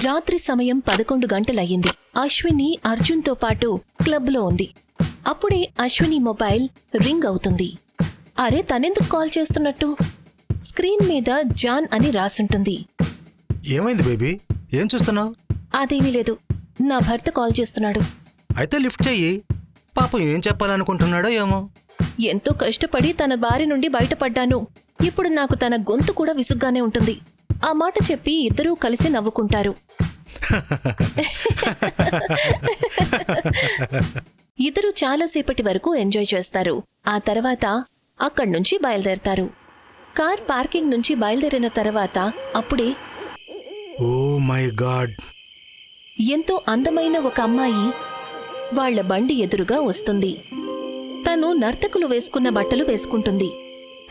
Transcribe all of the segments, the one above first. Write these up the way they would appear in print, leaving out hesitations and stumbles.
రాత్రి సమయం 11 గంటలయ్యింది. అశ్విని అర్జున్తో పాటు క్లబ్లో ఉంది. అప్పుడే అశ్విని మొబైల్ రింగ్ అవుతుంది. అరే, తనెందుకు కాల్ చేస్తున్నట్టు? స్క్రీన్ మీద జాన్ అని రాసుంటుంది. ఏమైంది బేబీ? ఏం చూస్తున్నావు? అదేమీ లేదు, నా భర్త కాల్ చేస్తున్నాడు. అయితే లిఫ్ట్ చెయ్యి. పాపం ఏం చెప్పాలనుకుంటున్నాడో ఏమో. ఎంతో కష్టపడి తన బారి నుండి బయటపడ్డాను. ఇప్పుడు నాకు తన గొంతు కూడా విసుగ్గానే ఉంటుంది. ఆ మాట చెప్పి ఇద్దరూ కలిసి నవ్వుకుంటారు. ఇద్దరు చాలాసేపటి వరకు ఎంజాయ్ చేస్తారు. ఆ తర్వాత అక్కడ్నుంచి బయలుదేరతారు. కార్ పార్కింగ్ నుంచి బయలుదేరిన తర్వాత అప్పుడే ఓ మై గాడ్, ఎంతో అందమైన ఒక అమ్మాయి వాళ్ల బండి ఎదురుగా వస్తుంది. తను నర్తకులు వేసుకున్న బట్టలు వేసుకుంటుంది.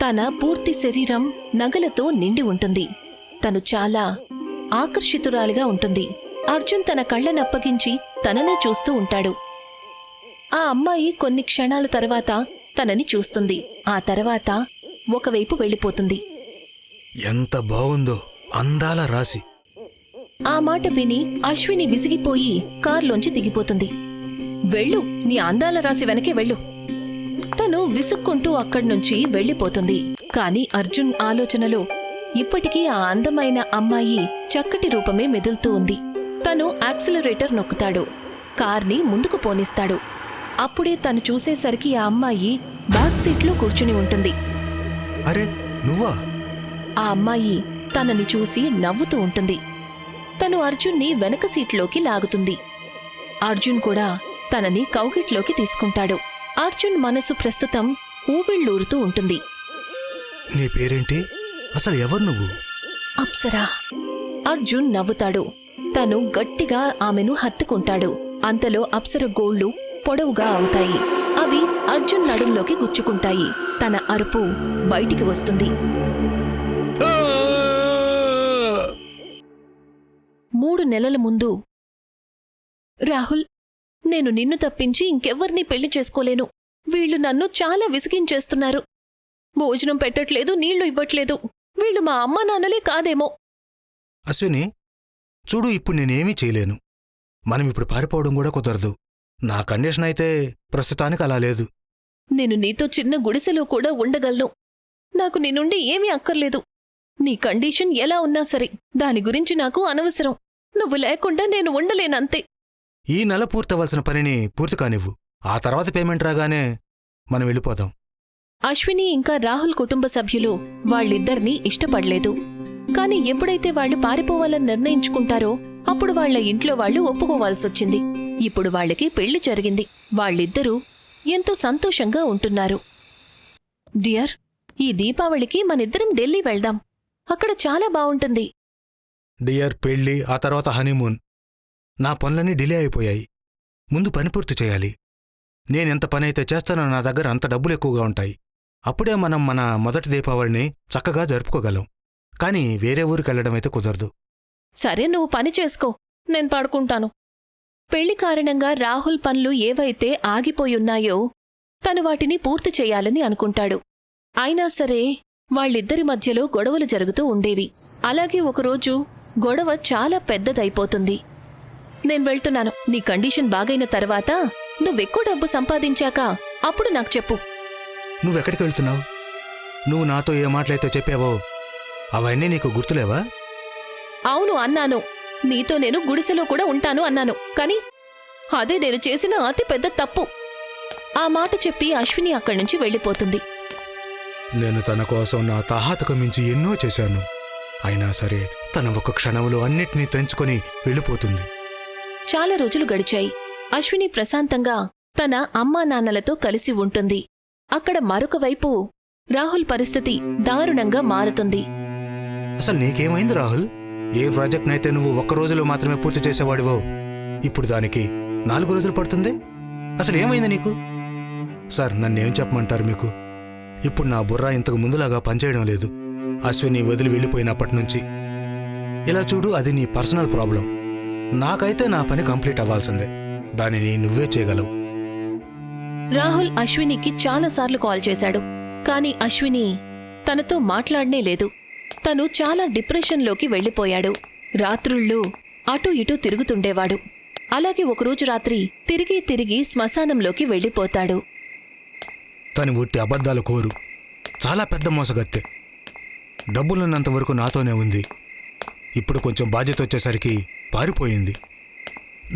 తన పూర్తి శరీరం నగలతో నిండి ఉంటుంది. తను చాలా ఆకర్షితురాలిగా ఉంటుంది. అర్జున్ తన కళ్ళనప్పగించి తననే చూస్తూ ఉంటాడు. ఆ అమ్మాయి కొన్ని క్షణాల తర్వాత తనని చూస్తుంది. ఆ తర్వాత ఒకవైపు వెళ్ళిపోతుంది. ఎంత బాగుందో, అందాల రాశి. ఆ మాట విని అశ్విని విసిగిపోయి కార్లోంచి దిగిపోతుంది. వెళ్ళు, నీ అందాల రాశి వెనకే వెళ్ళు. తను విసుక్కుంటూ అక్కడ్నుంచి వెళ్ళిపోతుంది. కాని అర్జున్ ఆలోచనలో ఇప్పటికీ ఆ అందమైన అమ్మాయి చక్కటి రూపమే మెదులుతూ ఉంది. తను యాక్సిలరేటర్ నొక్కుతాడు. కార్ని ముందుకు పోనిస్తాడు. అప్పుడే తను చూసేసరికి ఆ అమ్మాయి బ్యాక్ సీట్లో కూర్చుని ఉంటుంది. అరే, నువ్వా? ఆ అమ్మాయి తనని చూసి నవ్వుతూ ఉంటుంది. తను అర్జున్ని వెనక సీట్లోకి లాగుతుంది. అర్జున్ కూడా తనని కౌగిట్లోకి తీసుకుంటాడు. అర్జున్ మనసు ప్రస్తుతం ఊవిళ్ళూరుతూ ఉంటుంది. నీ పేరేంటి? అసలు ఎవరు నువ్వు? అప్సరా. అర్జున్ నవ్వుతాడు. తను గట్టిగా ఆమెను హత్తుకుంటాడు. అంతలో అప్సర గోళ్లు పొడవుగా అవుతాయి. అవి అర్జున్ నడుంలోకి గుచ్చుకుంటాయి. తన అరుపు బయటికి వస్తుంది. 3 నెలల ముందు. రాహుల్, నేను నిన్ను తప్పించి ఇంకెవ్వర్నీ పెళ్లి చేసుకోలేను. వీళ్లు నన్ను చాలా విసిగించేస్తున్నారు. భోజనం పెట్టట్లేదు, నీళ్లు ఇవ్వట్లేదు. వీళ్ళు మా అమ్మా నాన్నలే కాదేమో. అశ్విని, చూడు, ఇప్పుడు నేనేమీ చేయలేను. మనం ఇప్పుడు పారిపోవడం కూడా కుదరదు. నా కండిషన్ అయితే ప్రస్తుతానికి అలా లేదు. నేను నీతో చిన్న గుడిసెలో కూడా ఉండగలను. నాకు నీ నుండి ఏమీ అక్కర్లేదు. నీ కండిషన్ ఎలా ఉన్నా సరే, దాని గురించి నాకు అనవసరం. నువ్వు లేకుండా నేను ఉండలేనంతే. ఈ నెల పూర్తవలసిన పనిని పూర్తి కానివ్వు. ఆ తర్వాత పేమెంట్ రాగానే మనం వెళ్ళిపోదాం. అశ్విని ఇంకా రాహుల్ కుటుంబ సభ్యులు వాళ్ళిద్దరినీ ఇష్టపడలేదు. కాని ఎప్పుడైతే వాళ్లు పారిపోవాలని నిర్ణయించుకుంటారో అప్పుడు వాళ్ల ఇంట్లో వాళ్లు ఒప్పుకోవాల్సొచ్చింది. ఇప్పుడు వాళ్లకి పెళ్లి జరిగింది. వాళ్ళిద్దరూ ఎంతో సంతోషంగా ఉంటున్నారు. డియర్, ఈ దీపావళికి మనిద్దరం ఢిల్లీ వెళ్దాం. అక్కడ చాలా బావుంటుంది. డియర్, పెళ్ళి, ఆ తర్వాత హనీమూన్. నా పనులన్నీ డిలే అయిపోయాయి. ముందు పని పూర్తి చేయాలి. నేనెంత పనైతే చేస్తానో నా దగ్గర అంత డబ్బులు ఎక్కువగా ఉంటాయి. అప్పుడే మనం మన మొదటి దీపావళిని చక్కగా జరుపుకోగలం. కాని వేరే ఊరికెళ్లడమైతే కుదరదు. సరే, నువ్వు పని చేసుకో, నేను పడుకుంటాను. పెళ్లి కారణంగా రాహుల్ పనులు ఏవైతే ఆగిపోయున్నాయో తను వాటిని పూర్తి చెయ్యాలని అనుకుంటాడు. అయినా సరే వాళ్ళిద్దరి మధ్యలో గొడవలు జరుగుతూ ఉండేవి. అలాగే ఒకరోజు గొడవ చాలా పెద్దదైపోతుంది. నేను వెళ్తున్నాను. నీ కండిషన్ బాగైన తర్వాత, నువ్వెక్కువ డబ్బు సంపాదించాక అప్పుడు నాకు చెప్పు. నువ్వెక్కడికి వెళ్తున్నావు? నువ్వు నాతో ఏ మాటలైతే చెప్పావో అవన్నీ నీకు గుర్తులేవా? అవును అన్నాను. నీతో నేను గుడిసెలో కూడా ఉంటాను అన్నాను. కాని అదే నేను చేసిన అతి పెద్ద తప్పు. ఆ మాట చెప్పి అశ్విని అక్కడ్నుంచి వెళ్ళిపోతుంది. నేను తన కోసం నా తాహతకు మించి ఎన్నో చేశాను. అయినా సరే తన ఒక క్షణంలో అన్నిటినీ తెంచుకొని వెళ్ళిపోతుంది. చాలా రోజులు గడిచాయి. అశ్విని ప్రశాంతంగా తన అమ్మా నాన్నలతో కలిసి ఉంటుంది. అక్కడ మరొక వైపు రాహుల్ పరిస్థితి దారుణంగా మారుతుంది. అసలు నీకేమైంది రాహుల్? ఏ ప్రాజెక్ట్నైతే నువ్వు 1 రోజులో మాత్రమే పూర్తి చేసేవాడివో ఇప్పుడు దానికి 4 రోజులు పడుతుంది. అసలు ఏమైంది నీకు? సార్, నన్నేం చెప్పమంటారు మీకు? ఇప్పుడు నా బుర్ర ఇంతకు ముందులాగా పనిచేయడం లేదు. అశ్విని వదిలి వెళ్ళిపోయినప్పటినుంచి. ఇలా చూడు, అది నీ పర్సనల్ ప్రాబ్లం. నాకైతే నా పని కంప్లీట్ అవ్వాల్సిందే. దానిని నువ్వే చేయగలవు. రాహుల్ అశ్వినికి చాలాసార్లు కాల్ చేశాడు. కాని అశ్విని తనతో మాట్లాడనే లేదు. తను చాలా డిప్రెషన్లోకి వెళ్ళిపోయాడు. రాత్రుళ్ళు అటూ ఇటూ తిరుగుతుండేవాడు. అలాగే ఒకరోజు రాత్రి తిరిగి శ్మశానంలోకి వెళ్ళిపోతాడు. తను ఒట్టి అబద్ధాలు కోరు, చాలా పెద్ద మోసగత్తె. డబ్బులున్నంత వరకు నాతోనే ఉంది. ఇప్పుడు కొంచెం బాధ్యత వచ్చేసరికి పారిపోయింది.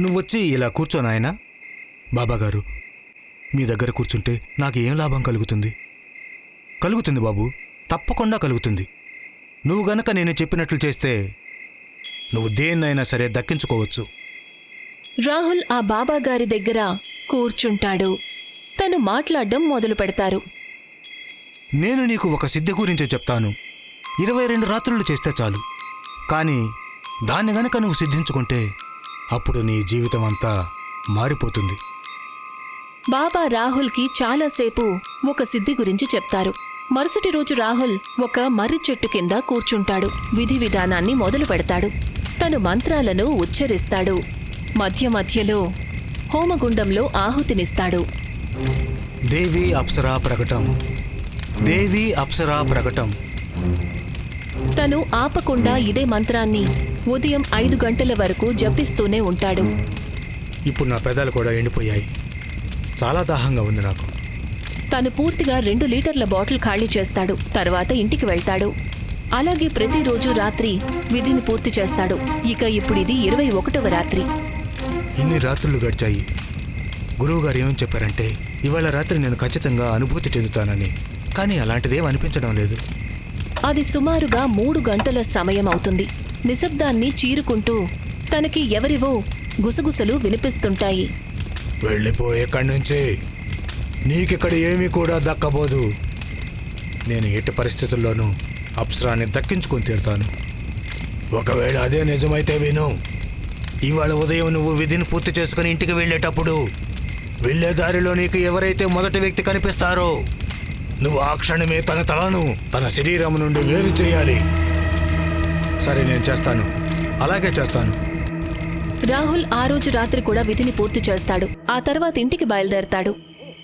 నువ్వొచ్చి ఇలా కూర్చో నాయనా. బాబాగారు, మీ దగ్గర కూర్చుంటే నాకు ఏం లాభం కలుగుతుంది? కలుగుతుంది బాబు, తప్పకుండా కలుగుతుంది. నువ్వు గనక నేను చెప్పినట్లు చేస్తే నువ్వు దేన్నైనా సరే దక్కించుకోవచ్చు. రాహుల్ ఆ బాబాగారి దగ్గర కూర్చుంటాడు. తను మాట్లాడడం మొదలు పెడతారు. నేను నీకు ఒక సిద్ధి గురించి చెప్తాను. 22 రాత్రులు చేస్తే చాలు. కానీ దాన్ని గనక నువ్వు సిద్ధించుకుంటే అప్పుడు నీ జీవితం అంతా మారిపోతుంది. బాబా రాహుల్కి చాలాసేపు ఒక సిద్ధి గురించి చెప్తారు. మరుసటి రోజు రాహుల్ ఒక మర్రి చెట్టు కింద కూర్చుంటాడు. విధి విధానాన్ని మొదలు పెడతాడు. తను మంత్రాలను ఉచ్చరిస్తాడు. మధ్య మధ్యలో హోమగుండంలో ఆహుతినిస్తాడు. దేవి అప్సరా ప్రకటం, దేవి అప్సరా ప్రకటం. తను ఆపకుండా ఇదే మంత్రాన్ని ఉదయం 5 గంటల వరకు జపిస్తూనే ఉంటాడు. ఇప్పుడు నా పెదాలు కూడా ఎండిపోయాయి. చాలా దాహంగా ఉంది నాకు. తను పూర్తిగా 2 లీటర్ల బాటిల్ ఖాళీ చేస్తాడు. తర్వాత ఇంటికి వెళ్తాడు. అలాగే ప్రతిరోజు రాత్రి విధిని పూర్తి చేస్తాడు. ఇక ఇప్పుడిది 21వ రాత్రి. ఇన్ని రాత్రులు గడిచాయి. గురువుగారు ఏమని చెప్పారంటే ఇవాళ రాత్రి నేను ఖచ్చితంగా అనుభూతి చెందుతానని. కానీ అలాంటిదేం అనిపించడం లేదు. అది సుమారుగా 3 గంటల సమయం అవుతుంది. నిశ్శబ్దాన్ని చీరుకుంటూ తనకి ఎవరివో గుసగుసలు వినిపిస్తుంటాయి. వెళ్ళిపో ఎక్కడి నుంచి, నీకిక్కడ ఏమీ కూడా దక్కబోదు. నేను ఎట్టి పరిస్థితుల్లోనూ అప్సరాన్ని దక్కించుకొని తీరుతాను. ఒకవేళ అదే నిజమైతే విను. ఇవాళ ఉదయం నువ్వు విధిని పూర్తి చేసుకుని ఇంటికి వెళ్ళేటప్పుడు వెళ్ళే దారిలో నీకు ఎవరైతే మొదటి వ్యక్తి కనిపిస్తారో నువ్వు ఆ క్షణమే తన తలను తన శరీరం నుండి వేరు చేయాలి. సరే, నేను చేస్తాను, అలాగే చేస్తాను. రాహుల్ ఆ రోజు రాత్రి కూడా విధిని పూర్తి చేస్తాడు. ఆ తర్వాత ఇంటికి బయలుదేరతాడు.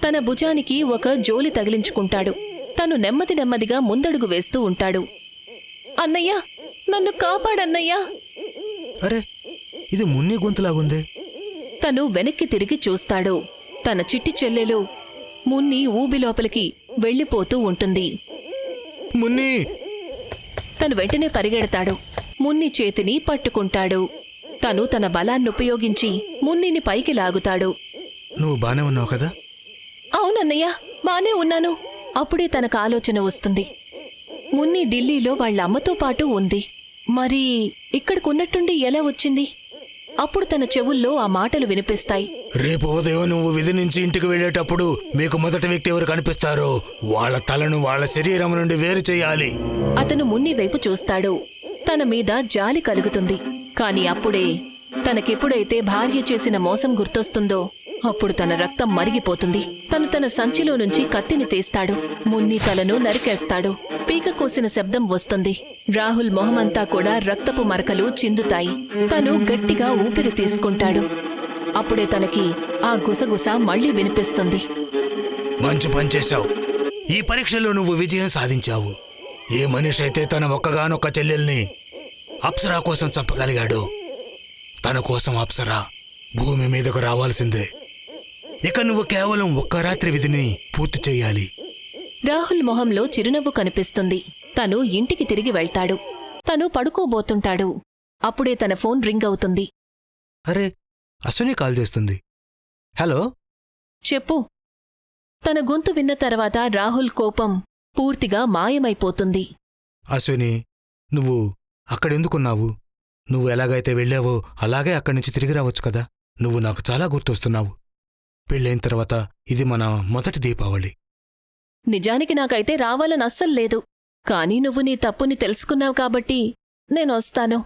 తన భుజానికి ఒక జోలి తగిలించుకుంటాడు. తను నెమ్మదిగా ముందడుగు వేస్తూ ఉంటాడు. అన్నయ్య, నన్ను కాపాడన్నయ్యా. అరే, ఇది మున్ని గొంతులాగుందే. తను వెనక్కి తిరిగి చూస్తాడు. తన చిట్టి చెల్లెలు మున్ని ఊబి లోపలికి వెళ్ళిపోతూ ఉంటుంది. మున్ని! తను వెంటనే పరిగెడతాడు. మున్ని చేతిని పట్టుకుంటాడు. తను తన బలాన్నుపయోగించి మున్నిని పైకి లాగుతాడు. నువ్వు బానే ఉన్నావు కదా? అవునన్నయ్య, బానే ఉన్నాను. అప్పుడే తనకు ఆలోచన వస్తుంది. మున్ని ఢిల్లీలో వాళ్ళ అమ్మతో పాటు ఉంది. మరి ఇక్కడికున్నట్టుండి ఎలా వచ్చింది? అప్పుడు తన చెవుల్లో ఆ మాటలు వినిపిస్తాయి. రేపు ఉదయం నువ్వు విధి నుంచి ఇంటికి వెళ్ళేటప్పుడు మీకు మొదటి వ్యక్తి ఎవరు కనిపిస్తారో వాళ్ళ తలను వాళ్ళ శరీరం నుండి వేరు చేయాలి. అతను మున్ని వైపు చూస్తాడు. తన మీద జాలి కలుగుతుంది. కాని అప్పుడే తనకెప్పుడైతే భార్య చేసిన మోసం గుర్తొస్తుందో అప్పుడు తన రక్తం మరిగిపోతుంది. తను తన సంచిలో నుంచి కత్తిని తీస్తాడు. మున్ని తలను నరికేస్తాడు. పీక కోసిన శబ్దం వస్తుంది. రాహుల్ మొహమంతా కూడా రక్తపు మరకలు చిందుతాయి. తను గట్టిగా ఊపిరి తీసుకుంటాడు. అప్పుడే తనకి ఆ గుసగుస మళ్లీ వినిపిస్తుంది. మంచి పని చేశావు. ఈ పరీక్షలో నువ్వు విజయం సాధించావు. ఏ మనిషి అయితే తన ఒక్కగానొక్క చెల్లెల్ని అప్సరా కోసం చంపగలిగాడు, తన కోసం అప్సరా భూమి మీదకు రావాల్సిందే. ఇక నువ్వు కేవలం ఒక్క రాత్రి విధిని పూర్తి చెయ్యాలి. రాహుల్ మొహంలో చిరునవ్వు కనిపిస్తుంది. తను ఇంటికి తిరిగి వెళ్తాడు. తను పడుకోబోతుంటాడు. అప్పుడే తన ఫోన్ రింగ్ అవుతుంది. అరే, అశ్విని కాల్ చేస్తుంది. హలో, చెప్పు. తన గొంతు విన్న తర్వాత రాహుల్ కోపం పూర్తిగా మాయమైపోతుంది. అశ్విని, నువ్వు అక్కడెందుకున్నావు? నువ్వు ఎలాగైతే వెళ్ళావో అలాగే అక్కడి నుంచి తిరిగి రావచ్చు కదా. నువ్వు నాకు చాలా గుర్తొస్తున్నావు. పెళ్ళైన తర్వాత ఇది మన మొదటి దీపావళి. నిజానికి నాకైతే రావాలని అస్సల్లేదు. కానీ నువ్వు నీ తప్పుని తెలుసుకున్నావు కాబట్టి నేనొస్తాను.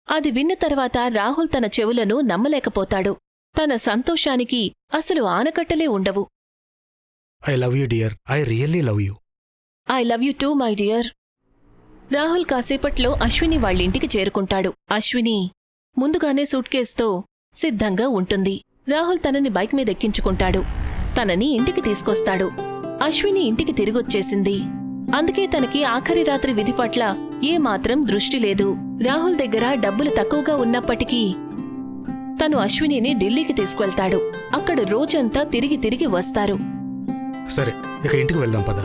అది విన్న తర్వాత రాహుల్ తన చెవులను నమ్మలేకపోతాడు. తన సంతోషానికి అసలు ఆనకట్టలే ఉండవు. I love you dear, I really love you. I love you two my dear. Rahul కాసేపట్లో అశ్విని వాళ్ళింటికి చేరుకుంటాడు. అశ్విని ముందుగానే సూట్ కేసుతో సిద్ధంగా ఉంటుంది. రాహుల్ తనని బైక్ మీద ఎక్కించుకుంటాడు. తనని ఇంటికి తీసుకొస్తాడు. అశ్విని ఇంటికి తిరిగొచ్చేసింది. అందుకే తనకి ఆఖరి రాత్రి విధి పట్ల ఏమాత్రం దృష్టి లేదు. రాహుల్ దగ్గర డబ్బులు తక్కువగా ఉన్నప్పటికీ తను అశ్వినిని ఢిల్లీకి తీసుకువెళ్తాడు. అక్కడ రోజంతా తిరిగి తిరిగి వస్తారు. సరే, ఇక ఇంటికి వెళ్దాం పద.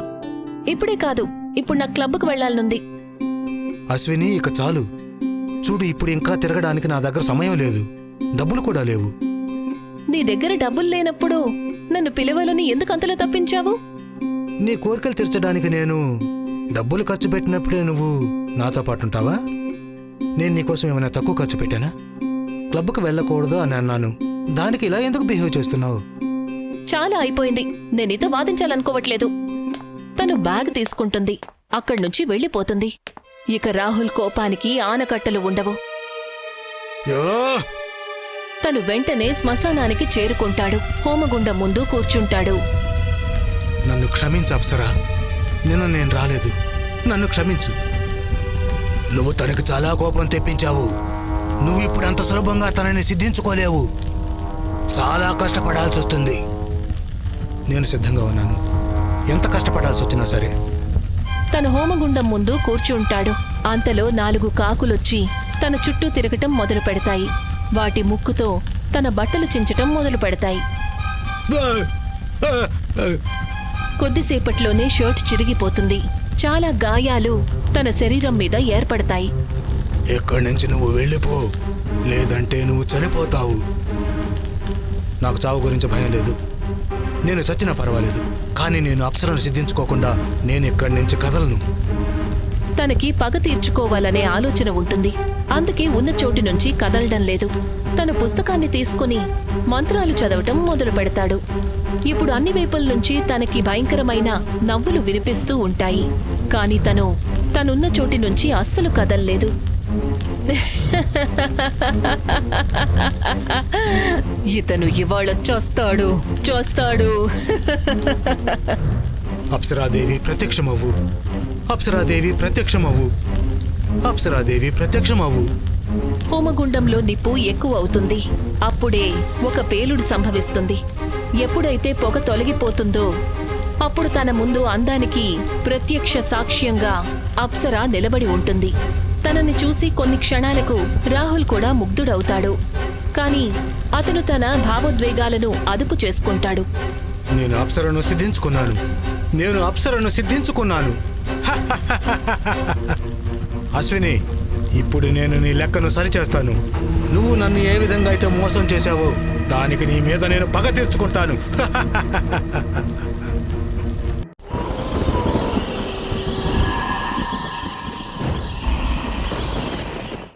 ఇప్పుడే కాదు, ఇప్పుడు నా క్లబ్కు వెళ్లాలనుంది. అశ్విని, ఇక చాలు. చూడు, ఇప్పుడు ఇంకా తిరగడానికి నా దగ్గర సమయం లేదు, డబ్బులు కూడా లేవు. నీ దగ్గర డబ్బులు లేనప్పుడు నన్ను పిలవాలని ఎందుకు అంతలో తప్పించావు? నీ కోరికలు తీర్చడానికి నేను డబ్బులు ఖర్చు పెట్టినప్పుడే నువ్వు నాతో పాటుంటావా? నేను నీకోసం ఏమైనా తక్కువ ఖర్చు పెట్టానా? క్లబ్కి వెళ్ళకూడదు అని అన్నాను, దానికి ఇలా ఎందుకు బిహేవ్ చేస్తున్నావు? చాలా అయిపోయింది, నేను నీతో వాదించాలనుకోవట్లేదు. తను బ్యాగ్ తీసుకుంటుంది, అక్కడ్నుంచి వెళ్ళిపోతుంది. ఇక రాహుల్ కోపానికి ఆనకట్టలు ఉండవు. తను వెంటనే శ్మశానానికి చేరుకుంటాడు. హోమగుండం ముందు కూర్చుంటాడు. నన్ను క్షమించు అప్సరా, నిన్న నేను రాలేదు, నన్ను క్షమించు. నువ్వు తనకు చాలా కోపం తెప్పించావు. నువ్వు ఇప్పుడు అంత సులభంగా తనని సిద్ధించుకోలేవు, చాలా కష్టపడాల్సి వస్తుంది. నేను సిద్ధంగా ఉన్నాను, ఎంత కష్టపడాల్సి వచ్చినా సరే. తను హోమగుండం ముందు కూర్చుంటాడు. అంతలో 4 కాకులొచ్చి తన చుట్టూ తిరగటం మొదలు పెడతాయి. వాటి ముక్కుతో తన బట్టలు చించటం మొదలు పెడతాయి. కొద్దిసేపట్లోనే షర్ట్ చిరిగిపోతుంది. చాలా గాయాలు తన శరీరం మీద ఏర్పడతాయి. ఎక్కడి నుంచి నువ్వు వెళ్ళిపో, లేదంటే నువ్వు చనిపోతావు. నాకు చావు గురించి భయం లేదు, నేను చచ్చినా పర్వాలేదు, కానీ నేను అప్సరను సిద్ధించుకోకుండా నేను ఇక్కడి నుంచి కదలను. తనకి పగ తీర్చుకోవాలనే ఆలోచన ఉంటుంది. అందుకే ఉన్న చోటు నుంచి కదలడం లేదు. తన పుస్తకాన్ని తీసుకుని మంత్రాలు చదవటం మొదలు పెడతాడు. ఇప్పుడు అన్ని వైపుల నుంచి తనకి భయంకరమైన నవ్వులు వినిపిస్తూ ఉంటాయి. కాని తనున్న చోటి నుంచి అస్సలు కదల్లేదు. ఇతను ఇవాళ చూస్తాడు. అప్సరాదేవి ప్రత్యక్షమవ్వు, అప్సరాదేవి ప్రత్యక్షమవ్వు, అప్సరాదేవి ప్రత్యక్షమవ్వు. హోమగుండంలో నిప్పు ఎక్కువ అవుతుంది. అప్పుడే ఒక పేలుడు సంభవిస్తుంది. ఎప్పుడైతే పొగ తొలగిపోతుందో అప్పుడు తన ముందు అందానికి ప్రత్యక్ష సాక్ష్యంగా అప్సర నిలబడి ఉంటుంది. తనని చూసి కొన్ని క్షణాలకు రాహుల్ కూడా ముగ్ధుడవుతాడు. కాని అతను తన భావోద్వేగాలను అదుపు చేసుకుంటాడు. నేను అప్సరను సిద్ధించుకున్నాను. అశ్విని, ఇప్పుడు నేను నీ లెక్కను సరిచేస్తాను. నువ్వు నన్ను ఏ విధంగా అయితే మోసం చేశావో దానికి నీ మీద నేను పగ తీర్చుకుంటాను.